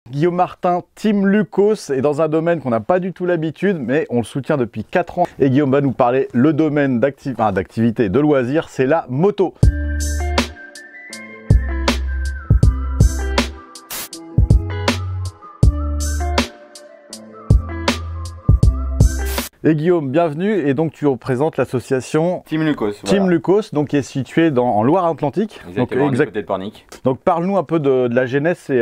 Guillaume Martin, Team Lucos, est dans un domaine qu'on n'a pas du tout l'habitude, mais on le soutient depuis 4 ans. Et Guillaume va nous parler le domaine d'activité, de loisirs, c'est la moto. Et Guillaume, bienvenue, et donc tu représentes l'association Team Lucos. Team voilà. Lucos, donc qui est située en Loire-Atlantique. Exactement, du côté de Pornic. Donc parle-nous un peu de la genèse et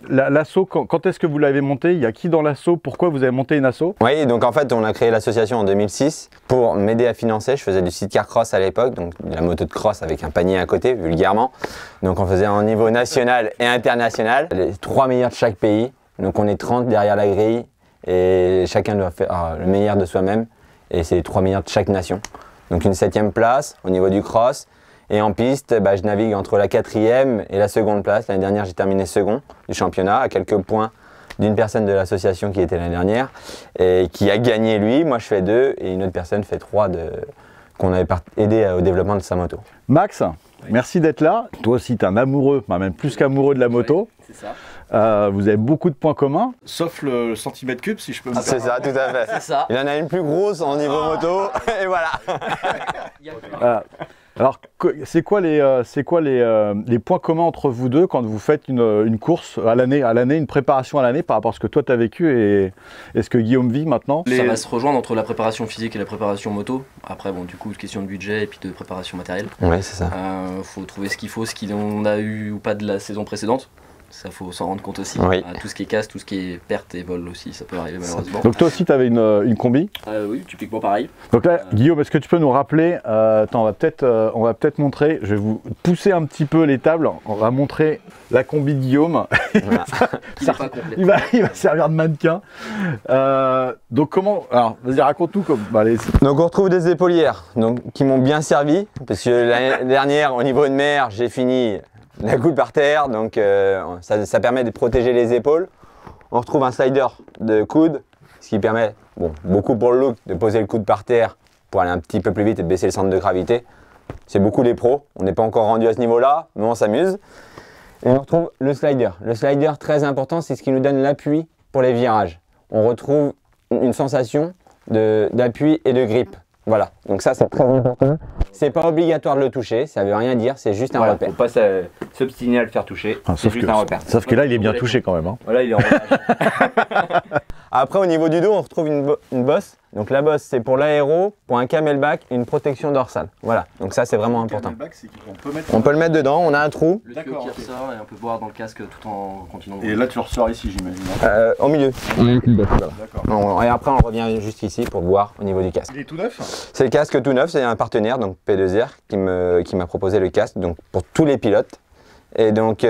l'asso, quand est-ce que vous l'avez monté? Il y a qui dans l'asso? Pourquoi vous avez monté une asso? Oui, donc en fait on a créé l'association en 2006 pour m'aider à financer. Je faisais du sidecar cross à l'époque, donc de la moto de cross avec un panier à côté, vulgairement. Donc on faisait en niveau national et international, les 3 meilleurs de chaque pays. Donc on est 30 derrière la grille. Et chacun doit faire le meilleur de soi-même. Et c'est les 3 meilleurs de chaque nation. Donc une 7e place au niveau du cross. Et en piste, je navigue entre la 4e et la 2e place. L'année dernière, j'ai terminé second du championnat, à quelques points d'une personne de l'association qui était l'année dernière. Et qui a gagné lui. Moi, je fais 2 et une autre personne fait 3 qu'on avait aidé au développement de sa moto. Max, merci d'être là. Toi aussi, tu es un amoureux, même plus qu'amoureux de la moto. Oui, c'est ça. Vous avez beaucoup de points communs, sauf le centimètre cube, si je peux me permettre. C'est ça, tout à fait. C'est ça. Il y en a une plus grosse en niveau moto, et voilà. Alors, c'est quoi les points communs entre vous deux quand vous faites une course à l'année, une préparation à l'année par rapport à ce que toi tu as vécu et ce que Guillaume vit maintenant? Ça va se rejoindre entre la préparation physique et la préparation moto. Après, bon, du coup, question de budget et puis de préparation matérielle. Oui, c'est ça. Faut trouver ce qu'il faut, ce qu'on a eu ou pas de la saison précédente. Ça, faut s'en rendre compte aussi. Oui. Tout ce qui est casse, tout ce qui est perte et vol aussi, ça peut arriver malheureusement. Donc toi aussi tu avais une combi? Oui, typiquement pareil. Donc là, Guillaume, est-ce que tu peux nous rappeler, attends, on va peut-être montrer, je vais vous pousser un petit peu les tables, on va montrer la combi de Guillaume. Voilà. Il est pas complet. Il va servir de mannequin. Donc comment, alors vas-y raconte-nous comme, allez. Donc on retrouve des épaulières qui m'ont bien servi, parce que l'année dernière, au niveau de mer, j'ai fini la coude par terre, donc ça permet de protéger les épaules. On retrouve un slider de coude, ce qui permet, bon, beaucoup pour le look, de poser le coude par terre pour aller un petit peu plus vite et de baisser le centre de gravité. C'est beaucoup les pros, on n'est pas encore rendu à ce niveau-là, mais on s'amuse. Et on retrouve le slider. Le slider, très important, c'est ce qui nous donne l'appui pour les virages. On retrouve une sensation d'appui et de grip. Voilà, donc ça c'est très important. C'est pas obligatoire de le toucher, ça veut rien dire, c'est juste un repère. Faut pas s'obstiner à le faire toucher, c'est juste un repère. Sauf que là il est bien touché quand même. Hein. Voilà, il est en Après au niveau du dos, on retrouve une bosse. Donc la bosse c'est pour l'aéro, pour un camelback et une protection dorsale. Voilà, donc ça c'est vraiment important. On peut le mettre dedans, on a un trou. Le tuyau qui ressort et on peut boire dans le casque tout en continuant. Et là tu ressors ici j'imagine. Au milieu. On a une petite bosse. D'accord. Et après on revient juste ici pour boire au niveau du casque. Il est tout neuf? C'est le casque tout neuf, c'est un partenaire, donc P2R, qui m'a proposé le casque donc pour tous les pilotes. Et donc on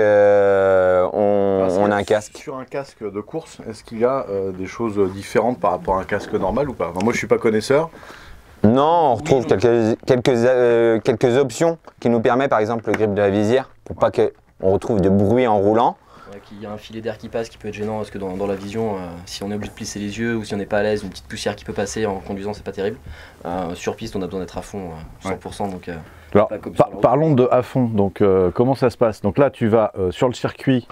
a un casque. Sur un casque de course, est-ce qu'il y a des choses différentes par rapport à un casque normal ou pas? Enfin, moi je suis pas connaisseur. Non, on retrouve quelques options qui nous permettent par exemple le grip de la visière pour pas qu'on retrouve de bruit en roulant. Il y a un filet d'air qui passe qui peut être gênant parce que dans la vision, si on est obligé de plisser les yeux ou si on n'est pas à l'aise, une petite poussière qui peut passer en conduisant, c'est pas terrible. Sur piste, on a besoin d'être à fond, 100%. Donc, alors, parlons de à fond. Donc, comment ça se passe? Donc là, tu vas sur le circuit.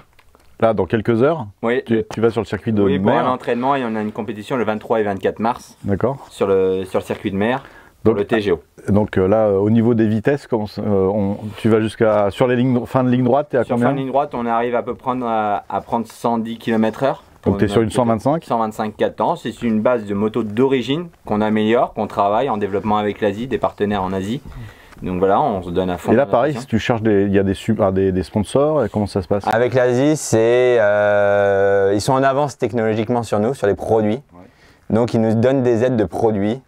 Là, dans quelques heures, oui. tu vas sur le circuit de mer. Pour un mer. entraînement, et on a une compétition le 23 et 24 mars. D'accord. Sur le circuit de mer. Pour le TGO. Donc là, au niveau des vitesses, tu vas jusqu'à sur les lignes, fin de ligne droite, tu es à combien? Sur fin de ligne droite, on arrive à peu à prendre 110 km/h. Donc tu es sur une 125? 125 4 ans. C'est une base de moto d'origine qu'on améliore, qu'on travaille en développement avec l'Asie, des partenaires en Asie. Donc voilà, on se donne à fond. Et là, pareil, si tu cherches il y a des sponsors, et comment ça se passe? Avec l'Asie, ils sont en avance technologiquement sur nous, sur les produits. Ouais. Donc ils nous donnent des aides de produits.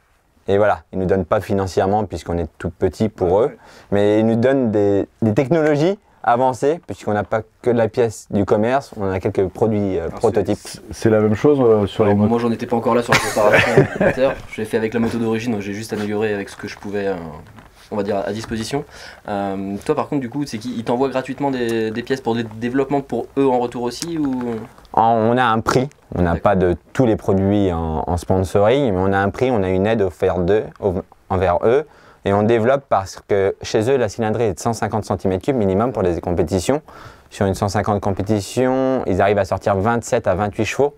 Et voilà, ils ne nous donnent pas financièrement puisqu'on est tout petit pour eux, mais ils nous donnent des technologies avancées puisqu'on n'a pas que de la pièce du commerce, on a quelques produits prototypes. C'est la même chose sur les motos? Moi j'en étais pas encore là sur la préparation. Je l'ai fait avec la moto d'origine, donc j'ai juste amélioré avec ce que je pouvais, on va dire, à disposition. Toi par contre du coup, c'est qu'ils t'envoient gratuitement des pièces pour des développements pour eux en retour aussi ou... On a un prix, on n'a pas de tous les produits en sponsoring, mais on a un prix, on a une aide offerte envers eux et on développe parce que chez eux la cylindrée est de 150 cm3 minimum pour les compétitions. Sur une 150 compétition, ils arrivent à sortir 27 à 28 chevaux,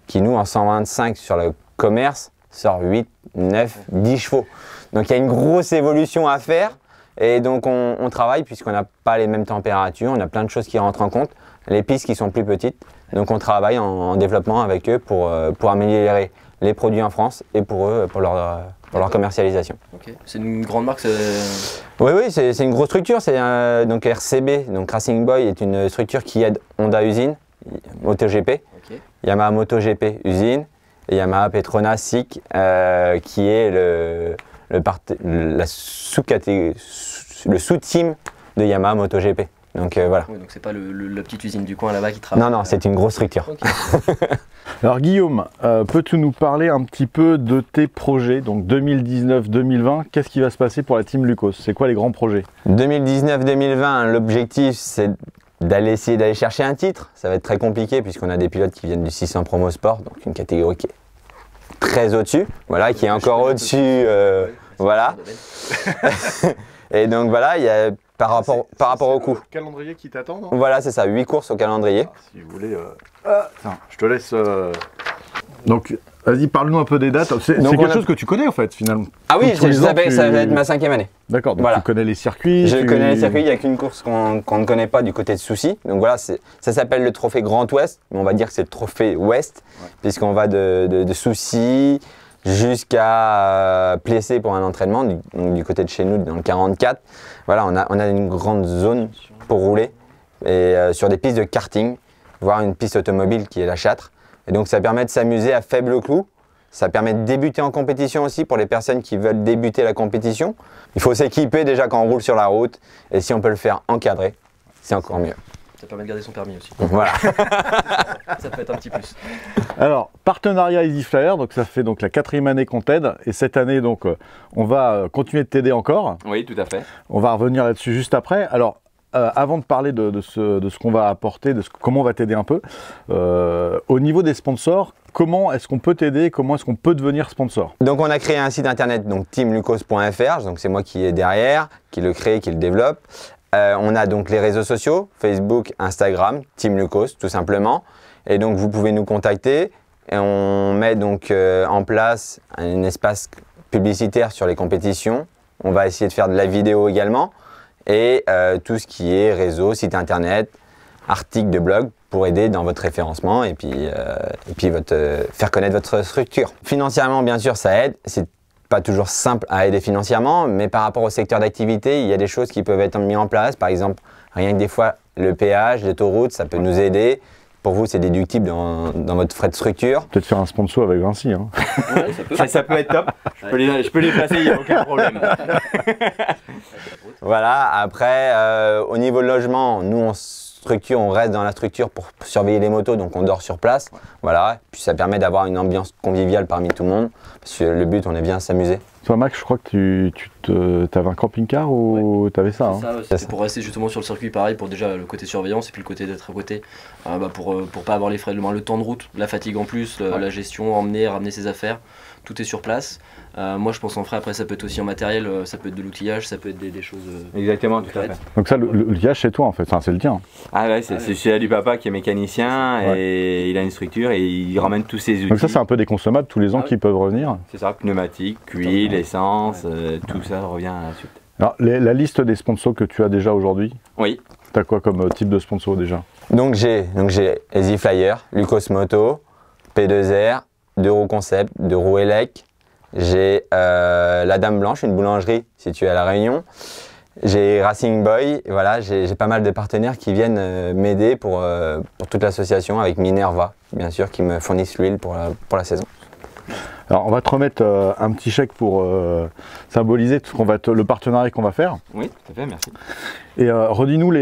qui nous, en 125 sur le commerce, sort 8, 9, 10 chevaux. Donc il y a une grosse évolution à faire. Et donc on travaille puisqu'on n'a pas les mêmes températures, on a plein de choses qui rentrent en compte. Les pistes qui sont plus petites, donc on travaille en développement avec eux pour améliorer les produits en France et pour eux, pour leur commercialisation. Okay. C'est une grande marque. Oui, c'est une grosse structure. C'est donc RCB, donc Racing Boy est une structure qui aide Honda Usine, MotoGP, Okay. Yamaha MotoGP Usine et Yamaha Petronas SIC qui est le sous-team de Yamaha MotoGP. Donc voilà. Oui, donc c'est pas la petite usine du coin là-bas qui travaille. Non, c'est une grosse structure. Okay. Alors Guillaume, peux-tu nous parler un petit peu de tes projets, donc 2019-2020, qu'est-ce qui va se passer pour la Team Lucos? C'est quoi les grands projets? 2019-2020, l'objectif c'est essayer d'aller chercher un titre. Ça va être très compliqué puisqu'on a des pilotes qui viennent du 600 Promo Sport, donc une catégorie qui est très au-dessus, voilà, qui est encore au-dessus, voilà. Et donc voilà, il y a par rapport au coût. Calendrier qui t'attend, non? Voilà, c'est ça, 8 courses au calendrier. Ah, si vous voulez, tiens, je te laisse. Donc, vas-y, parle-nous un peu des dates. C'est quelque chose que tu connais en fait, finalement. Ah oui, Tous les ans, ça va être ma 5e année. D'accord, donc Voilà. tu connais les circuits. Je connais les circuits, il n'y a qu'une course qu'on ne connaît pas du côté de Soucy. Donc voilà, ça s'appelle le trophée Grand Ouest, mais on va dire que c'est le trophée Ouest, puisqu'on va de Soucy jusqu'à Plessé pour un entraînement, du côté de chez nous, dans le 44. Voilà, on a une grande zone pour rouler, et sur des pistes de karting, voire une piste automobile qui est la Châtre. Et donc ça permet de s'amuser à faible coût. Ça permet de débuter en compétition aussi pour les personnes qui veulent débuter la compétition. Il faut s'équiper déjà quand on roule sur la route, et si on peut le faire encadré, c'est encore mieux. Ça permet de garder son permis aussi. Voilà. Ça peut être un petit plus. Alors, partenariat Easy Flyer, donc ça fait donc la 4e année qu'on t'aide, et cette année donc on va continuer de t'aider encore. Oui, tout à fait. On va revenir là-dessus juste après. Alors, avant de parler de ce qu'on va apporter, comment on va t'aider un peu, au niveau des sponsors, comment est-ce qu'on peut t'aider? Comment est-ce qu'on peut devenir sponsor? Donc on a créé un site internet, donc teamlucos.fr, donc c'est moi qui est derrière, qui le crée, qui le développe. On a donc les réseaux sociaux, Facebook, Instagram, Team Lucos tout simplement. Et donc vous pouvez nous contacter et on met donc en place un espace publicitaire sur les compétitions. On va essayer de faire de la vidéo également et tout ce qui est réseau, site internet, articles de blog pour aider dans votre référencement et puis faire connaître votre structure. Financièrement, bien sûr, ça aide. C'est pas toujours simple à aider financièrement, mais par rapport au secteur d'activité, il y a des choses qui peuvent être mises en place. Par exemple, rien que des fois, le péage, l'autoroute, ça peut nous aider. Pour vous, c'est déductible dans votre frais de structure. Peut-être faire un sponsor avec Vinci. Hein. Ouais, ça peut être top. Je peux les placer, il n'y a aucun problème. Voilà, après, au niveau de logement, nous, on reste dans la structure pour surveiller les motos, donc on dort sur place. Voilà, puis ça permet d'avoir une ambiance conviviale parmi tout le monde. Parce que le but, on est bien à s'amuser. Toi, Max, je crois que tu avais un camping-car ou tu avais ça, hein? C'est pour rester justement sur le circuit, pareil, pour déjà le côté surveillance et puis le côté d'être à côté, pour pas avoir les frais, le temps de route, la fatigue en plus, la gestion, emmener, ramener ses affaires, tout est sur place. Moi je pense en frais, après ça peut être aussi en matériel, ça peut être de l'outillage, ça peut être des choses. Exactement, tout à fait. Donc ça, l'outillage c'est toi en fait, enfin, c'est le tien. Ah ouais, c'est celui du papa qui est mécanicien et il a une structure et il ramène tous ses outils. Donc ça c'est un peu des consommables tous les ans qui peuvent revenir. C'est ça, pneumatique, huile, essence, tout ça revient à la suite. Alors la liste des sponsors que tu as déjà aujourd'hui, Oui. tu as quoi comme type de sponsor déjà? Donc j'ai Easy Flyer, Lucos Moto, P2R, d'Euro Concept, de Rouelec. J'ai la Dame Blanche, une boulangerie située à La Réunion. J'ai Racing Boy, voilà, j'ai pas mal de partenaires qui viennent m'aider pour toute l'association, avec Minerva, bien sûr, qui me fournissent l'huile pour la saison. Alors on va te remettre un petit chèque pour symboliser tout le partenariat qu'on va faire. Oui, tout à fait, merci. Et redis-nous,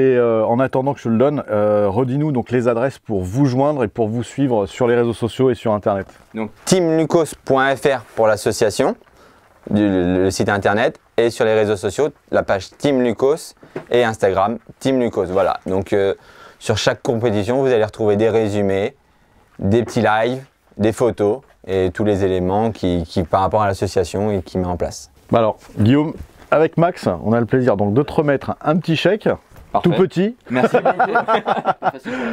en attendant que je le donne, redis-nous donc les adresses pour vous joindre et pour vous suivre sur les réseaux sociaux et sur internet. Donc teamlucos.fr pour l'association, le site internet, et sur les réseaux sociaux, la page Team Lucos et Instagram Team Lucos. Voilà, donc sur chaque compétition, vous allez retrouver des résumés, des petits lives, des photos et tous les éléments qui par rapport à l'association et qui met en place. Alors Guillaume, avec Max, on a le plaisir donc de te remettre un petit chèque Parfait. tout petit. Merci beaucoup.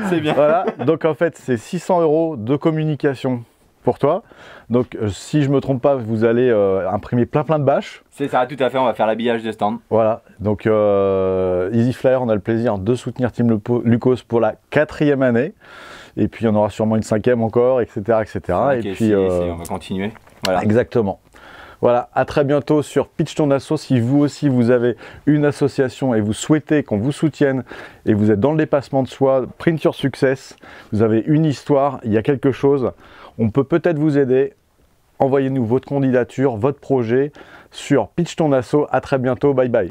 C'est bien. Voilà, donc en fait, c'est 600 € de communication pour toi. Donc, si je me trompe pas, vous allez imprimer plein de bâches. C'est ça, tout à fait. On va faire l'habillage de stand. Voilà, donc Easy Flyer, on a le plaisir de soutenir Team Lucos pour la 4e année. Et puis, on aura sûrement une 5e encore, etc. etc. Ok, et puis, on va continuer. Voilà. Exactement. Voilà, à très bientôt sur Pitch ton asso. Si vous aussi vous avez une association et vous souhaitez qu'on vous soutienne et vous êtes dans le dépassement de soi, Print Your Success, vous avez une histoire, il y a quelque chose, on peut peut-être vous aider. Envoyez-nous votre candidature, votre projet sur Pitch ton asso. À très bientôt, bye bye.